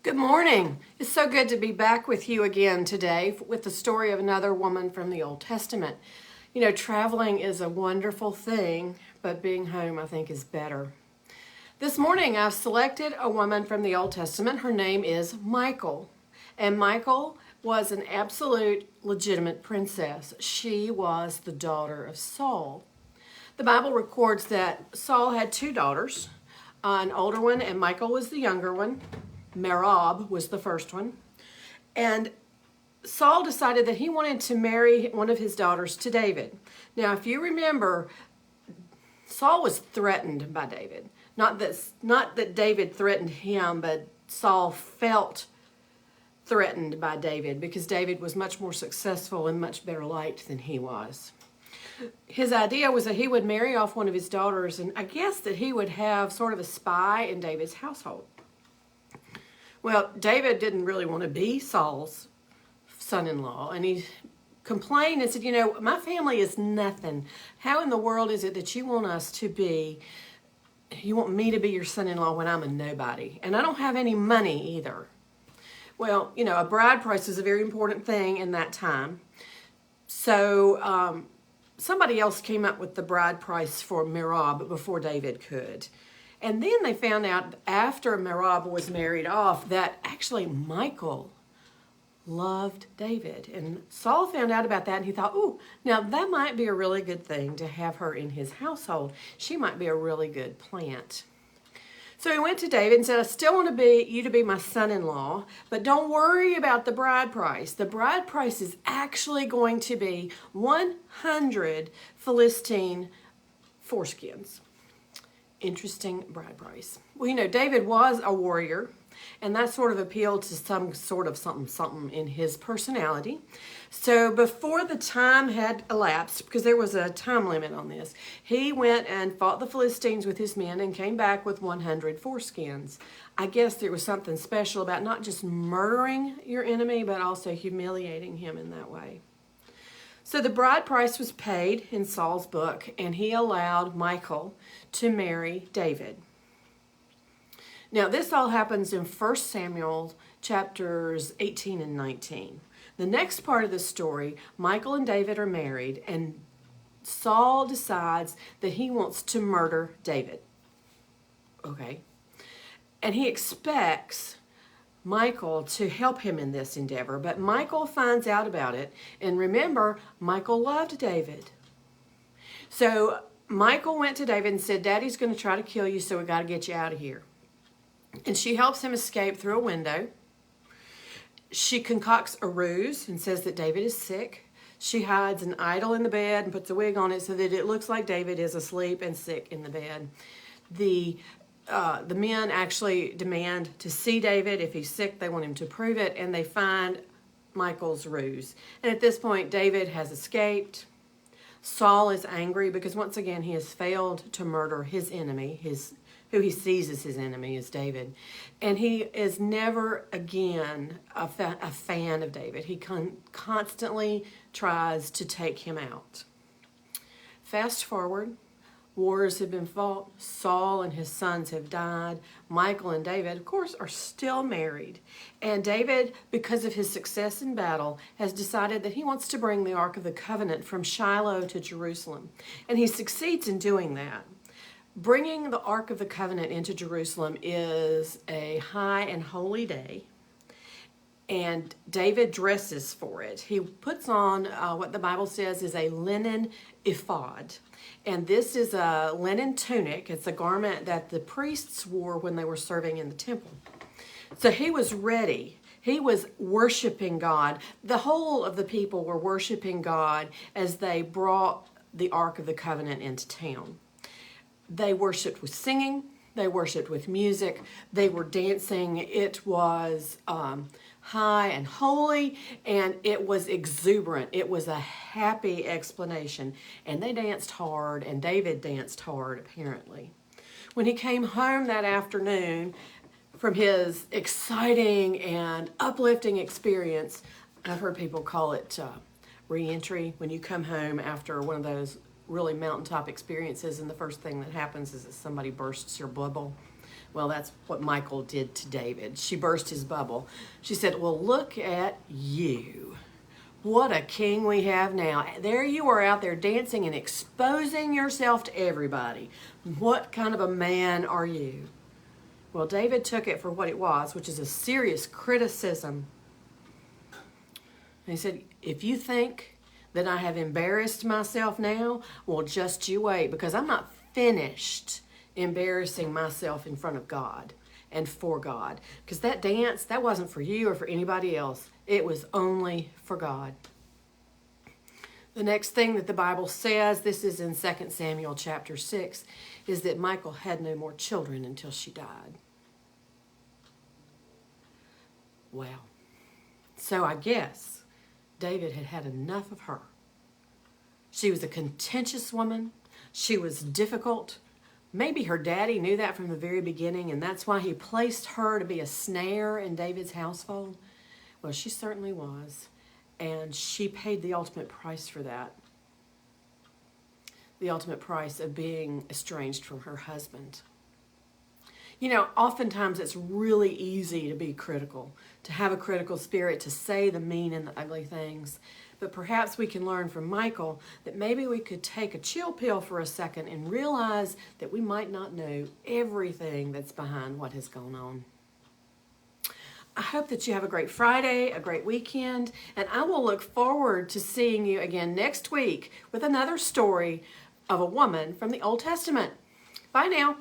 Good morning. It's so good to be back with you again today with the story of another woman from the Old Testament. You know, traveling is a wonderful thing, but being home, I think, is better. This morning, I've selected a woman from the Old Testament. Her name is Michal. And Michal was an absolute legitimate princess. She was the daughter of Saul. The Bible records that Saul had two daughters, an older one, and Michal was the younger one. Merab was the first one. And Saul decided that he wanted to marry one of his daughters to David. Now, if you remember, Saul was threatened by David. Not that David threatened him, but Saul felt threatened by David because David was much more successful and much better liked than he was. His idea was that he would marry off one of his daughters, and I guess that he would have sort of a spy in David's household. Well, David didn't really want to be Saul's son-in-law, and he complained and said, you know, my family is nothing. How in the world is it that you want me to be your son-in-law when I'm a nobody? And I don't have any money either. Well, you know, a bride price is a very important thing in that time. So somebody else came up with the bride price for Merab before David could. And then they found out after Merab was married off that actually Michal loved David. And Saul found out about that and he thought, ooh, now that might be a really good thing to have her in his household. She might be a really good plant. So he went to David and said, I still want you to be my son-in-law, but don't worry about the bride price. The bride price is actually going to be 100 Philistine foreskins. Interesting bride price. Well, you know, David was a warrior, and that sort of appealed to some sort of something in his personality. So before the time had elapsed, because there was a time limit on this, he went and fought the Philistines with his men and came back with 100 foreskins. I guess there was something special about not just murdering your enemy, but also humiliating him in that way. So the bride price was paid in Saul's book, and he allowed Michal to marry David. Now, this all happens in 1 Samuel chapters 18 and 19. The next part of the story, Michal and David are married, and Saul decides that he wants to murder David. Okay. And he expects Michal to help him in this endeavor, but Michal finds out about it, and remember, Michal loved David. So Michal went to David and said, Daddy's going to try to kill you, so we got to get you out of here. And she helps him escape through a window. She concocts a ruse and says that David is sick. She hides an idol in the bed and puts a wig on it so that it looks like David is asleep and sick in the bed. The men actually demand to see David. If he's sick, they want him to prove it, and they find Michal's ruse. And at this point, David has escaped. Saul is angry because once again he has failed to murder his enemy, who he sees as his enemy is David. And he is never again a fan of David. He constantly tries to take him out. Fast forward. Wars have been fought. Saul and his sons have died. Michal and David, of course, are still married. And David, because of his success in battle, has decided that he wants to bring the Ark of the Covenant from Shiloh to Jerusalem. And he succeeds in doing that. Bringing the Ark of the Covenant into Jerusalem is a high and holy day. And David dresses for it. He puts on what the Bible says is a linen ephod. And this is a linen tunic. It's a garment that the priests wore when they were serving in the temple. So he was ready. He was worshiping God. The whole of the people were worshiping God as they brought the Ark of the Covenant into town. They worshiped with singing. They worshiped with music. They were dancing. It was high and holy, and it was exuberant. It was a happy explanation. And they danced hard, and David danced hard, apparently. When he came home that afternoon from his exciting and uplifting experience, I've heard people call it re-entry, when you come home after one of those really mountaintop experiences and the first thing that happens is that somebody bursts your bubble. Well, that's what Michal did to David. She burst his bubble. She said, well, look at you. What a king we have now. There you are out there dancing and exposing yourself to everybody. What kind of a man are you? Well, David took it for what it was, which is a serious criticism. And he said, if you think that I have embarrassed myself now, well, just you wait, because I'm not finished embarrassing myself in front of God and for God. Because that dance, that wasn't for you or for anybody else. It was only for God. The next thing that the Bible says, this is in 2 Samuel chapter 6, is that Michal had no more children until she died. Well, so I guess David had had enough of her. She was a contentious woman. She was difficult. Maybe her daddy knew that from the very beginning, and that's why he placed her to be a snare in David's household. Well, she certainly was, and she paid the ultimate price for that. The ultimate price of being estranged from her husband. You know, oftentimes it's really easy to be critical, to have a critical spirit, to say the mean and the ugly things. But perhaps we can learn from Michal that maybe we could take a chill pill for a second and realize that we might not know everything that's behind what has gone on. I hope that you have a great Friday, a great weekend, and I will look forward to seeing you again next week with another story of a woman from the Old Testament. Bye now.